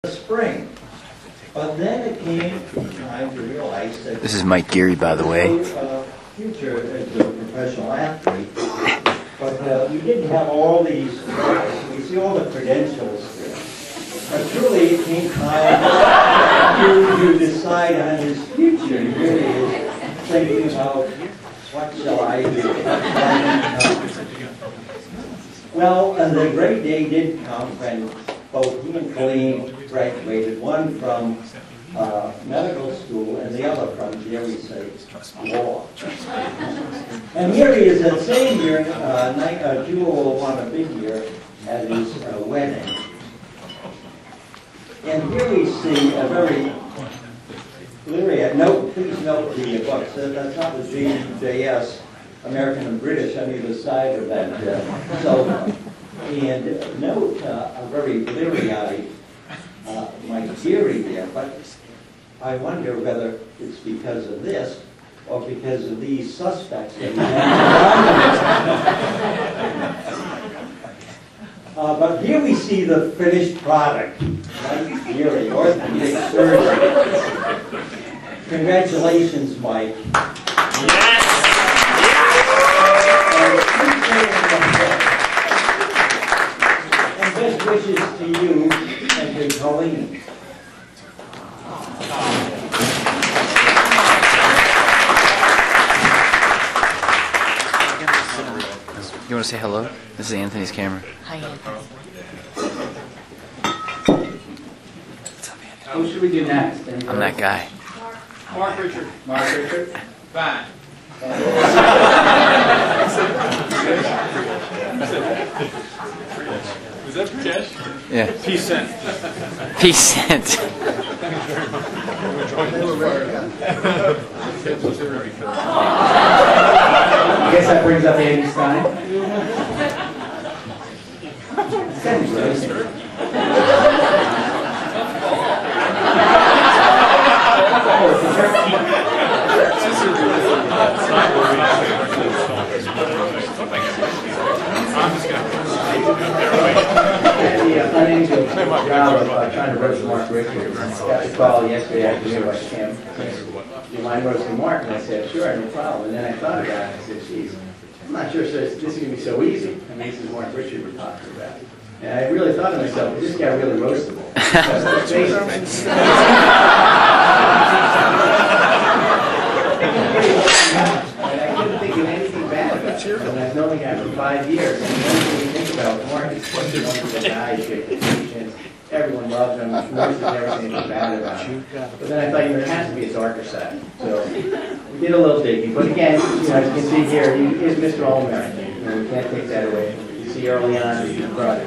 spring. But then it came time to realize that This is Mike Geary, by the way. Future as a professional athlete, but we didn't have all these. We see all the credentials there. But truly, it came time to decide on his future. He really is thinking about what shall I do. Well, the great day did come when both he and Colleen graduated, one from medical school and the other from, dare we say, law. And here he is that same year, Jewel won a big year at his wedding. And here we see a very please note the books. That's not the JS, American and British, on either side of that sofa. And note a very bleary-eyed Mike Geary there, but I wonder whether it's because of this or because of these suspects that but here we see the finished product. Mike Geary, orthopedic surgeon. Congratulations, Mike. Yes. And best wishes to you and to Colleen. You want to say hello? This is Anthony's camera. Hi, Anthony. Who should we do next? I'm that guy. Mark Richard. Mark Richard. Fine. Was that for cash? Yeah. Peace sent. Peace sent. I guess that brings up Andy Stein. Unusual job of trying to roast Mark Richards. I got the call yesterday afternoon by Kim. Do you mind roasting Mark? And I said, sure, no problem. And then I thought about it and I said, geez, I'm not sure this is going to be so easy. I mean, this is Mark Richards we're talking about. And I really thought to myself, is this guy really roastable? And I couldn't think of anything bad about it. And I've known the guy for 5 years. And the only thing you think about Mark is what he's done for the guy, he's great patience. Everyone loves him. There's never anything bad about him. But then I thought, there has to be a darker side. So we did a little digging. But again, as you can see here, he is Mr. All-American. We can't take that away. You see early on, he's his brother.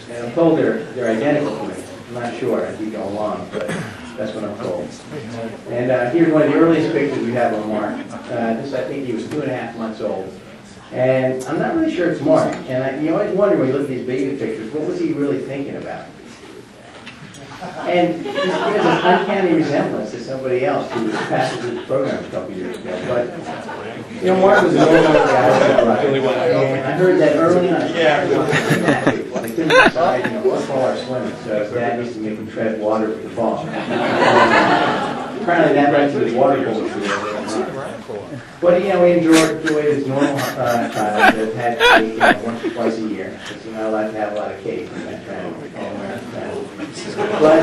And I'm told they're identical to me. I'm not sure as we go along, but that's what I'm told. And here's one of the earliest pictures we have of Mark. This, I think he was 2.5 months old. And I'm not really sure it's Mark. And you always wonder when you look at these baby pictures, what was he really thinking about? And there's an uncanny resemblance to somebody else who was passing through the program a couple years ago. But, Mark was a normal guy. And I heard that early on. They couldn't decide, football or swimming, so his dad used to make him tread water with the ball. Apparently that led to his water polo career. But, we enjoyed his normal childhood, had cake once or twice a year, because you're not allowed to have a lot of cake in that kind of all-American family. But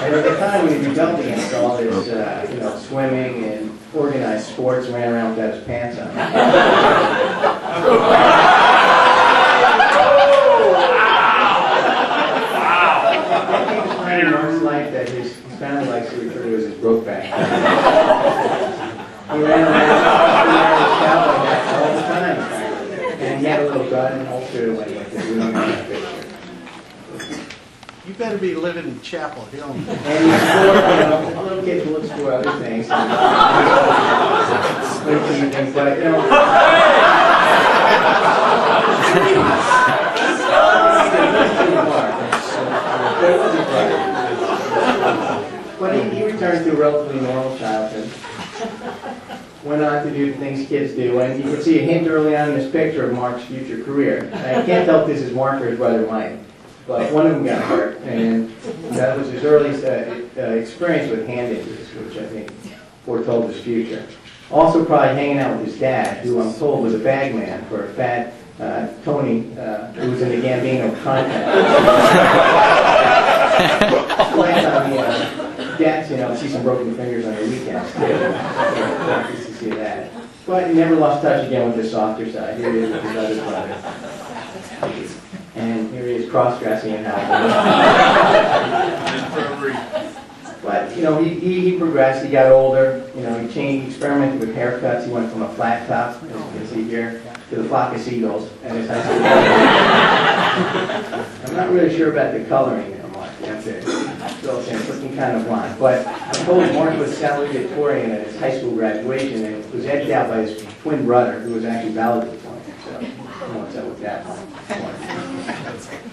and at the time when he jumped against all this, swimming and organized sports, ran around without his pants on. Mark's life that his family likes to refer to as his broke back. He ran around all the time, and he had a little gun and holster when he went to do that picture. You better be living in Chapel Hill. And he's for, little kids looks for other things. But he returned to a relatively normal childhood. Went on to do things kids do, and you can see a hint early on in this picture of Mark's future career. I can't tell if this is Mark or his brother Mike. but one of them got hurt, and that was his earliest experience with hand injuries, which I think foretold his future. Also probably hanging out with his dad, who I'm told was a bagman for a fat Tony, who was in the Gambino contest. Last time he gets, see some broken fingers on the weekends, too. Nice to see that. But he never lost touch again with his softer side. Here he is with his other brother. And here he is cross-dressing and helping. But, he progressed, he got older, he changed, experimented with haircuts. He went from a flat top, as you can see here, to the flock of seagulls at his high school. I'm not really sure about the coloring there, Mark. That's it. Still looking kind of blonde. But I'm told Mark was valedictorian at his high school graduation and was edged out by his twin brother, who was actually valedictorian. So, I don't know what's up with that one.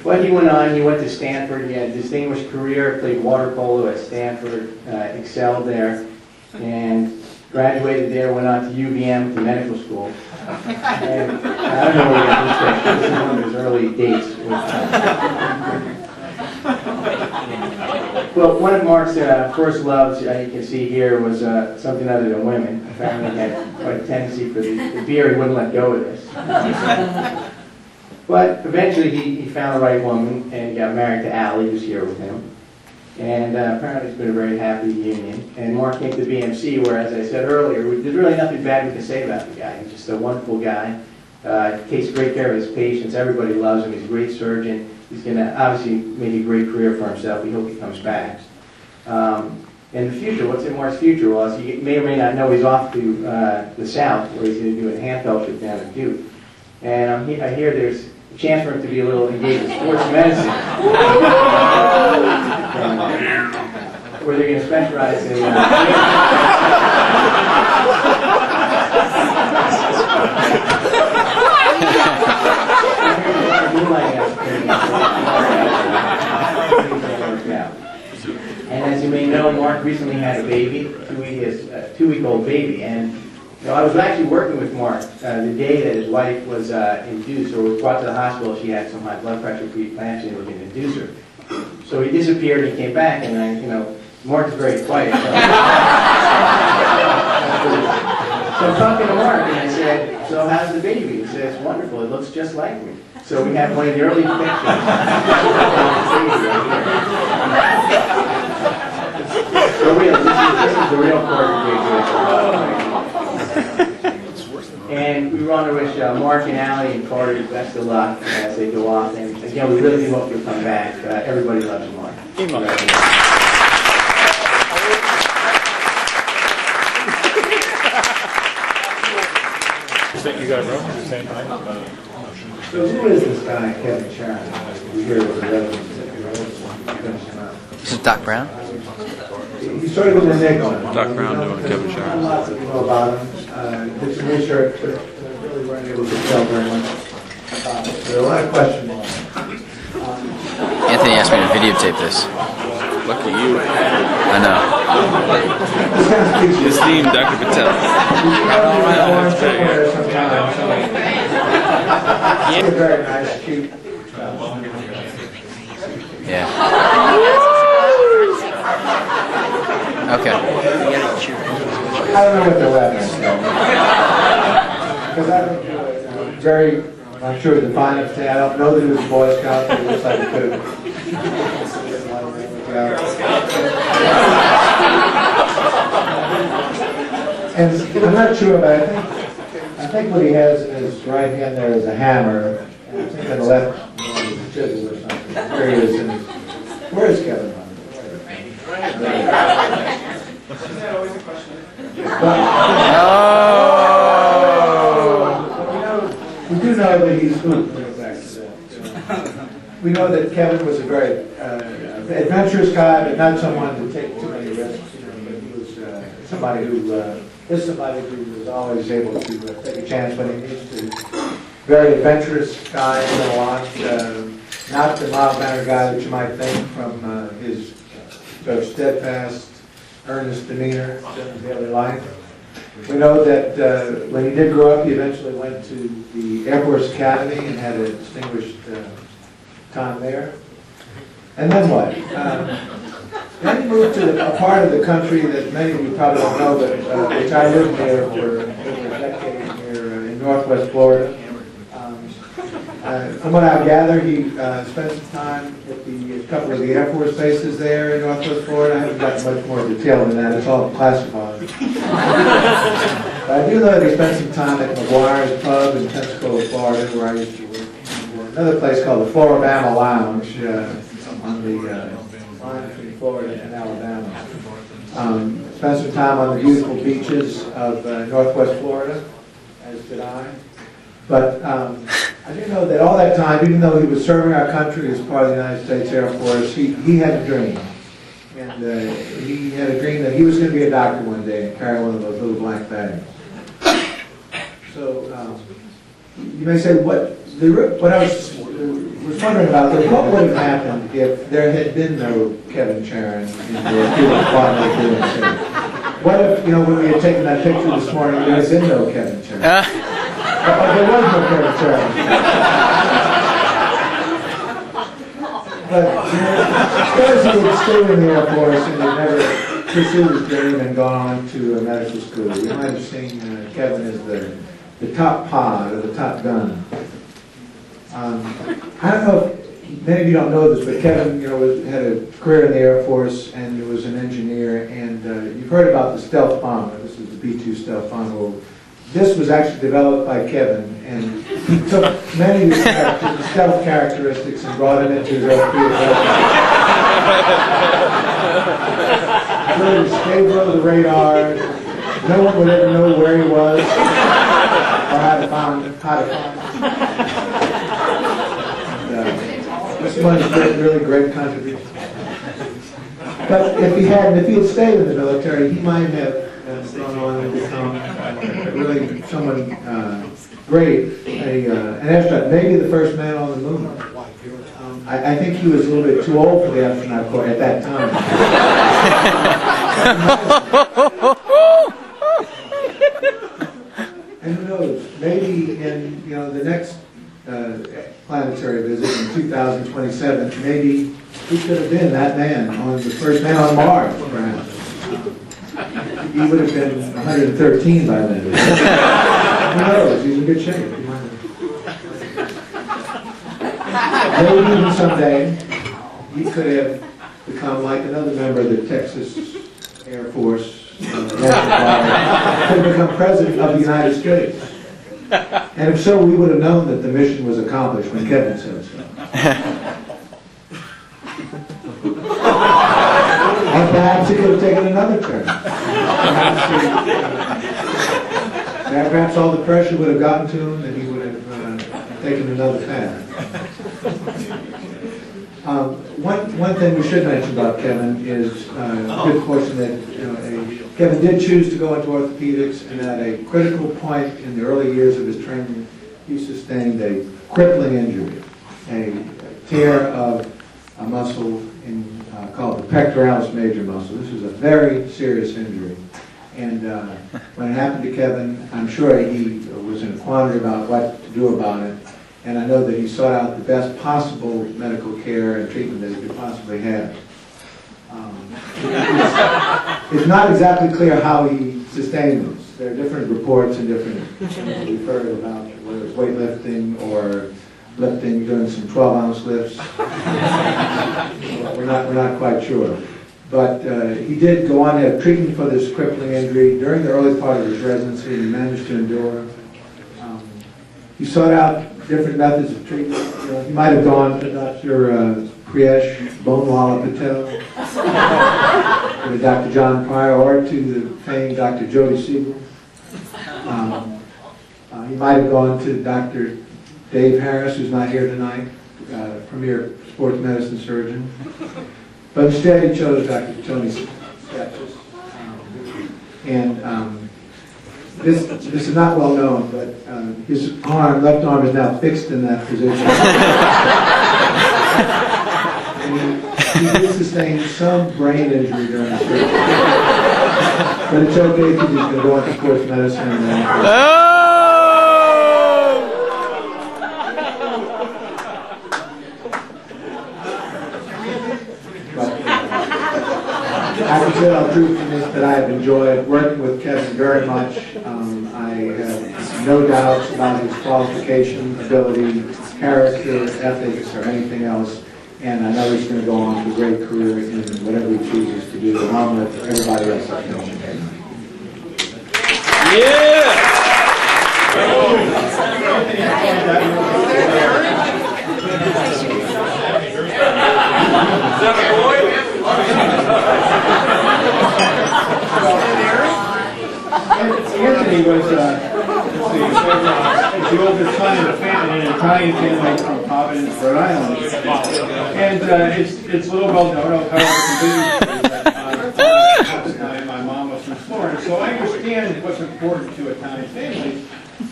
But he went on, he went to Stanford, he had a distinguished career, played water polo at Stanford, excelled there, and graduated there, went on to UVM to medical school. And I don't know where he got this picture. This is one of his early dates. Well, one of Mark's first loves, you can see here, was something other than women. Apparently he had quite a tendency for the beer, he wouldn't let go of this. But eventually he found the right woman and got married to Allie, who's here with him. And apparently it's been a very happy union. And Mark came to BMC, where, as I said earlier, there's really nothing bad we can say about the guy. He's just a wonderful guy. Takes great care of his patients. Everybody loves him. He's a great surgeon. He's going to obviously make a great career for himself. We hope he comes back. In the future, what's in Mark's future? Well, as you may or may not know, he's off to the South, where he's going to do a hand fellowship down at Duke. And I hear there's a chance for him to be a little engaged in sports medicine. Where they're going to specialize in... And as you may know, Mark recently had a baby, a two-week-old baby, and I was actually working with Mark the day that his wife was induced, or was brought to the hospital. She had some high blood pressure preeclampsia, and they were going to induce her. So he disappeared, he came back, and Mark is very quiet. So I'm talking to Mark, and I said, "So how's the baby?" He said, "It's wonderful. It looks just like me." So we have one of the early pictures. So this is the real Carter. And we want to wish Mark and Allie and Carter the best of luck as they go off. And again, we really do hope you'll come back. Everybody loves you, Mark. You got it, bro? Same time. So who is this guy, Kevin Sharon? We hear with the residents. This is Doc Brown? He started with the Nick. Doc Brown doing Kevin Sharon. Lots of people about him. Did some research, but really weren't able to tell very much. There are a lot of questions. Anthony asked me to videotape this. Look at you. I know. Esteemed Dr. Patel. Very nice, cute. Yeah. Okay. I don't know what the weapon is, because I'm very, I'm sure the finance thing. I don't know that it was Boy Scout, but it looks like it could have. And I'm not sure, but I think what he has in his right hand there is a hammer, and I think on the left is a chisel or something. There he is. Where is Kevin? We do know that he's good. We know that Kevin was a very adventurous guy, but not someone to take too many risks. But he was somebody who was always able to take a chance when he needs to. Very adventurous guy, done a lot. Not the mild-mannered guy that you might think from his very steadfast, earnest demeanor in his daily life. We know that when he did grow up, he eventually went to the Air Force Academy and had a distinguished time there. And then what? Then he moved to a part of the country that many of you probably don't know, but which I lived there for over a decade here in Northwest Florida. From what I gather, he spent some time at a couple of the Air Force bases there in Northwest Florida. I haven't got much more detail than that. It's all classified. But I do know that he spent some time at McGuire's Pub in Pensacola, Florida, where I used to work. Another place called the Floribama Lounge on the line between Florida and Alabama. Spent some time on the beautiful beaches of Northwest Florida, as did I. But I do know that all that time, even though he was serving our country as part of the United States Air Force, he had a dream. And he had a dream that he was going to be a doctor one day and carry one of those little black bags. So you may say, what I was wondering about, though, what would have happened if there had been no Kevin Sharon in the What if, when we had taken that picture this morning, there had been no Kevin Sharon? There was no Kevin Sharon. But, because he had stayed in the Air Force and had never pursued his dream and gone on to medical school, you might have seen Kevin as the top pod or the top gun. I don't know if many of you don't know this, but Kevin, had a career in the Air Force and was an engineer. And you've heard about the stealth bomber. This is the B-2 stealth bomber. This was actually developed by Kevin, and he took many of the stealth characteristics and brought them into his FP. He stay below the radar. No one would ever know where he was or how to find him. This one is a really great contribution. But if he had stayed in the military, he might have gone on and become really someone great, an astronaut, maybe the first man on the moon. I think he was a little bit too old for the astronaut corps at that time. And who knows? Maybe in the next planetary visit in 2027, maybe he could have been that man, on the first man on Mars, perhaps. He would have been 113 by then. Who knows? He's in good shape. Maybe even someday he could have become like another member of the Texas Air Force, could have become president of the United States. And if so, we would have known that the mission was accomplished when Kevin said so. And perhaps he could have taken another turn. Perhaps all the pressure would have gotten to him and he would have taken another path. One thing we should mention about Kevin is good fortune that Kevin did choose to go into orthopedics, and at a critical point in the early years of his training, he sustained a crippling injury, a tear of a muscle called the pectoralis major muscle. This was a very serious injury. And when it happened to Kevin, I'm sure he was in a quandary about what to do about it. And I know that he sought out the best possible medical care and treatment that he could possibly have. It's not exactly clear how he sustained this. There are different reports and different things we've heard about, whether it's weightlifting or lifting, doing some 12-ounce lifts. We're not quite sure. But he did go on to have treatment for this crippling injury during the early part of his residency, and he managed to endure. He sought out different methods of treatment. He might have gone to Dr. Priyesh Bonewala Patel, to Dr. John Pryor, or to the famed Dr. Jody Siegel. He might have gone to Dr. Dave Harris, who's not here tonight, premier sports medicine surgeon. But instead he chose Dr. Tony Sketches. This is not well known, but his left arm is now fixed in that position. And he did sustain some brain injury during the surgery. But it's okay if he's going to go into sports medicine. I can say all truth in this that I have enjoyed working with Kevin very much. I have no doubts about his qualification, ability, character, ethics, or anything else. And I know he's going to go on to a great career in whatever he chooses to do, along with everybody else I know. Anthony was the oldest son in an Italian family from Providence, Rhode Island. And it's a little well known, however, my mom was from Florida, so I understand what's important to Italian families.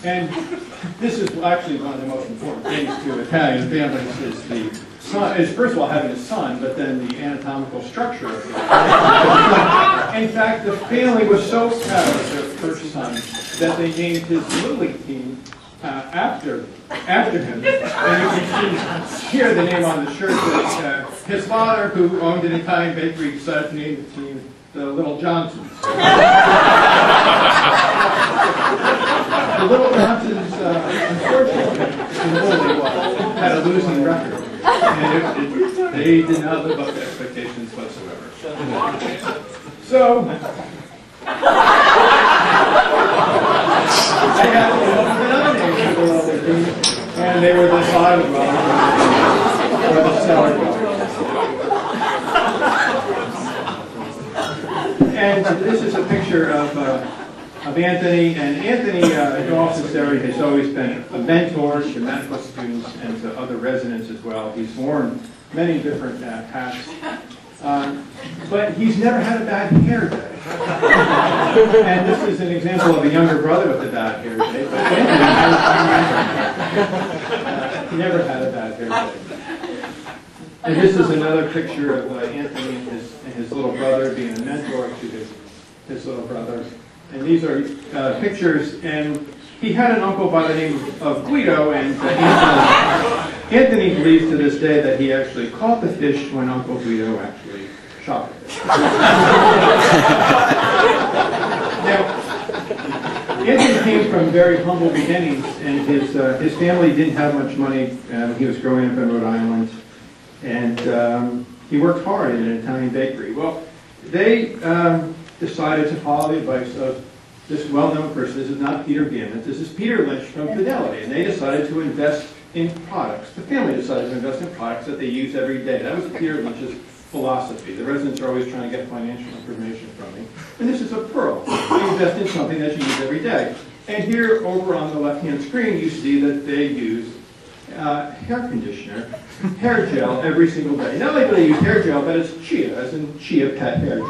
And this is actually one of the most important things to Italian families is the son, is first of all having a son, but then the anatomical structure of it. In fact, the family was so proud of their first son that they named his Little League team after him. And you can see here the name on the shirt that his father, who owned an Italian bakery, decided to name the team the Little Johnsons. The Little Johnsons, unfortunately, in Little League had a losing record. And they did not live up to expectations whatsoever. So, I had another name for the Little League team, and they were the Sodom Dwellers, or the Cellar Dwellers. And this is a picture of Anthony, and Anthony, in office area, has always been a mentor to medical students and to other residents as well. He's worn many different hats, but he's never had a bad hair day. And this is an example of a younger brother with a bad hair day, but Anthony he never had a bad hair day. And this is another picture of Anthony and his little brother being a mentor to his little brother. And these are pictures, and he had an uncle by the name of Guido, and Anthony believes to this day that he actually caught the fish when Uncle Guido actually shot the fish. Now, Anthony came from very humble beginnings, and his family didn't have much money. He was growing up in Rhode Island, and he worked hard in an Italian bakery. Well, they decided to follow the advice of this well-known person. This is not Peter Beament. This is Peter Lynch from Fidelity, and they decided to invest in products. The family decided to invest in products that they use every day. That was Peter Lynch's philosophy. The residents are always trying to get financial information from me. And this is a pearl. You invest in something that you use every day. And here, over on the left-hand screen, you see that they use hair conditioner, hair gel every single day. Not only do they use hair gel, but it's Chia, as in Chia Pet hair gel.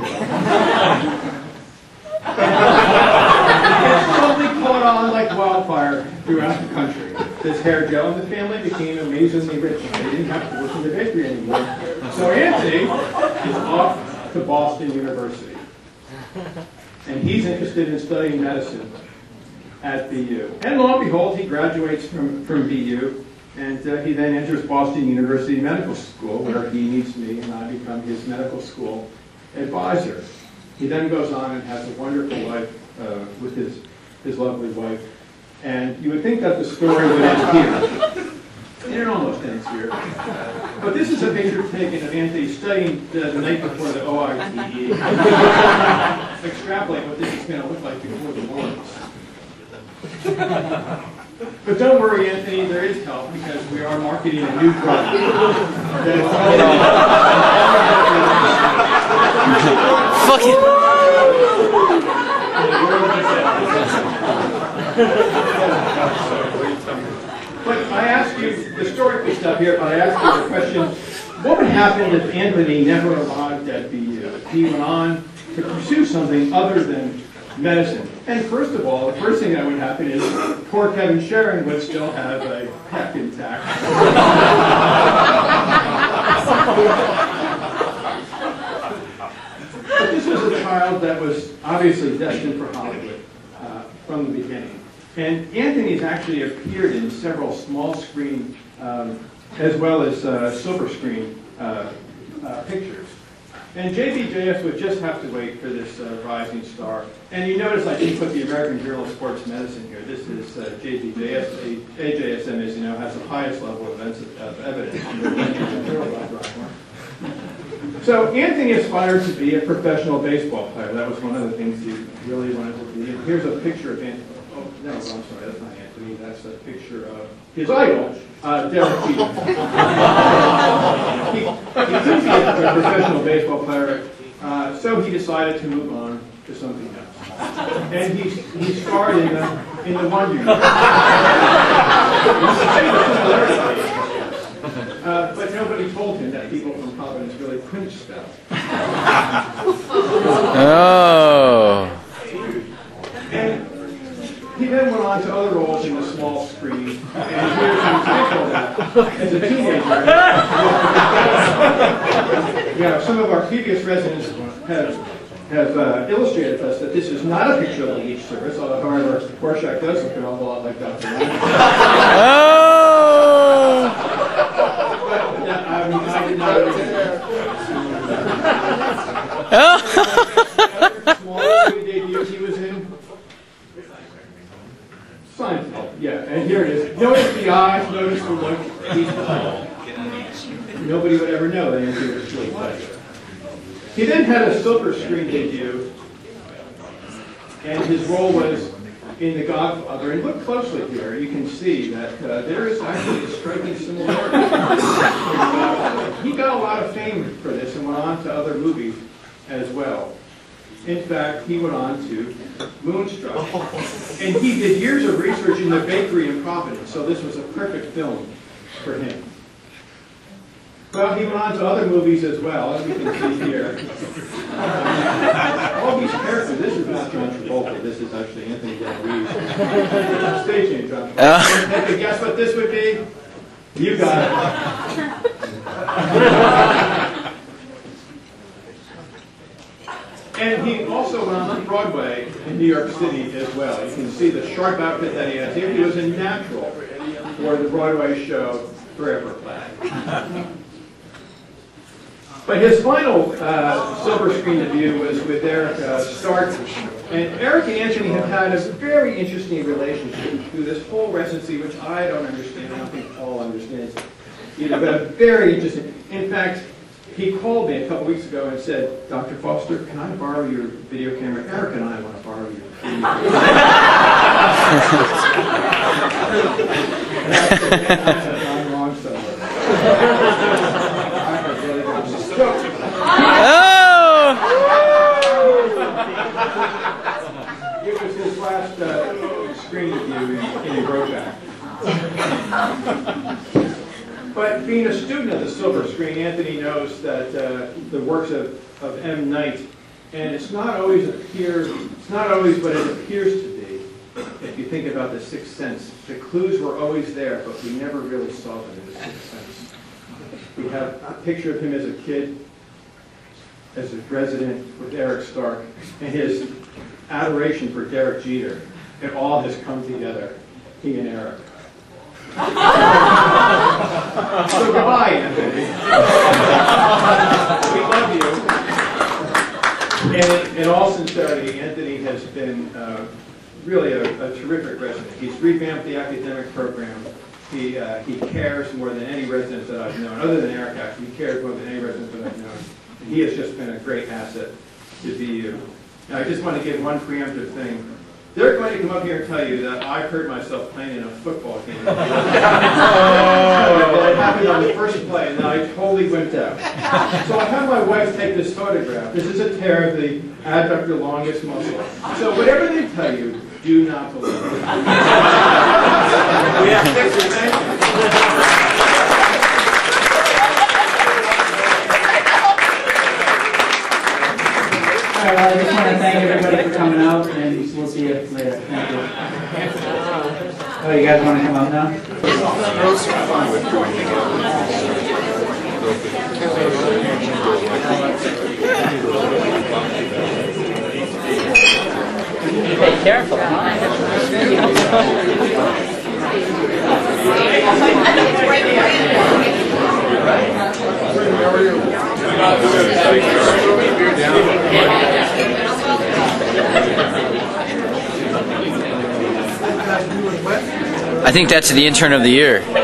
It slowly caught on like wildfire throughout the country, this hair gel, and the family became amazingly rich. They didn't have to work in the bakery anymore. So Anthony is off to Boston University. And he's interested in studying medicine at BU. And lo and behold, he graduates from BU. And he then enters Boston University Medical School, where he meets me, and I become his medical school advisor. He then goes on and has a wonderful life with his lovely wife. And you would think that the story would end here. And it almost ends here. But this is a picture taken of Anthony studying the night before the OITE. Extrapolate what this is going to look like before the Lord's. But don't worry, Anthony, there is help because we are marketing a new product. Fuck it. But I ask you, historically stuff here, but I ask you the question, what would happen if Anthony never arrived at BU? If he went on to pursue something other than medicine? And first of all, the first thing that would happen is poor Kevin Sharon would still have a pec intact. But this was a child that was obviously destined for Hollywood from the beginning. And Anthony's actually appeared in several small screen as well as silver screen pictures. And JBJS would just have to wait for this rising star. And you notice I didn't put the American Journal of Sports Medicine here. This is JBJS. AJSM, as you know, has the highest level of evidence. So Anthony aspired to be a professional baseball player. That was one of the things he really wanted to be. And here's a picture of Anthony. Oh, no, I'm sorry, that's not Anthony. That's a picture of his idol, Derek Jeter. He couldn't be a professional baseball player, so he decided to move on to something else. And he starred in the Wonder Years. But nobody told him that people from Providence really couldn't spell. Oh. And he then went on to other roles in the small screen. And here's an example of that. As a teenager, some of our previous residents have illustrated to us that this is not a picture of the each service, although, however, Rorschach does look an awful lot like Dr. Ryan. I did not small movie debut he was in. Seinfeld, yeah, and here it is. Notice the eyes, notice the look. Nobody would ever know that Anthony was really funny. He then had a silver screen debut, and his role was in The Godfather. And look closely here, you can see that there is actually a striking similarity in The Godfather. He got a lot of fame for this and went on to other movies as well. In fact, he went on to Moonstruck. And he did years of research in the bakery in Providence, so this was a perfect film for him. Well, he went on to other movies as well, as we can see here. All these characters, this is not John Travolta, this is actually Anthony Daniels. Stage name, John Travolta. Take a guess what this would be? You got it. And he also went on to Broadway in New York City as well. You can see the sharp outfit that he has here. He was a natural for the Broadway show Forever Flag. But his final silver screen debut was with Eric Stark. And Eric and Anthony have had a very interesting relationship through this whole residency, which I don't understand. I don't think Paul understands either, but very interesting. In fact, he called me a couple weeks ago and said, Dr. Foster, can I borrow your video camera? Eric and I want to borrow your video camera. I'm wrong somewhere. It was his last screen debut in Brokeback. But being a student of the silver screen, Anthony knows that the works of M. Night, and it's not always what it appears to be. If you think about The Sixth Sense, the clues were always there, but we never really saw them in The Sixth Sense. We have a picture of him as a kid, as a resident with Eric Stark, and his adoration for Derek Jeter. It all has come together, he and Eric. So goodbye, Anthony. We love you. And in all sincerity, Anthony has been really a terrific resident. He's revamped the academic program. He cares more than any resident that I've known, other than Eric actually. He cares more than any resident that I've known. And he has just been a great asset to BU. Now, I just want to give one preemptive thing. They're going to come up here and tell you that I hurt myself playing in a football game. That happened on the first play, and then I totally went out. So I had my wife take this photograph. This is a tear of the adductor longus muscle. So whatever they tell you, do not believe it. We have pictures. Thank you. All right, I just want to thank everybody for coming out, and we'll see you later. Thank you. Oh, you guys want to come out now? Be careful, huh? I think that's the intern of the year.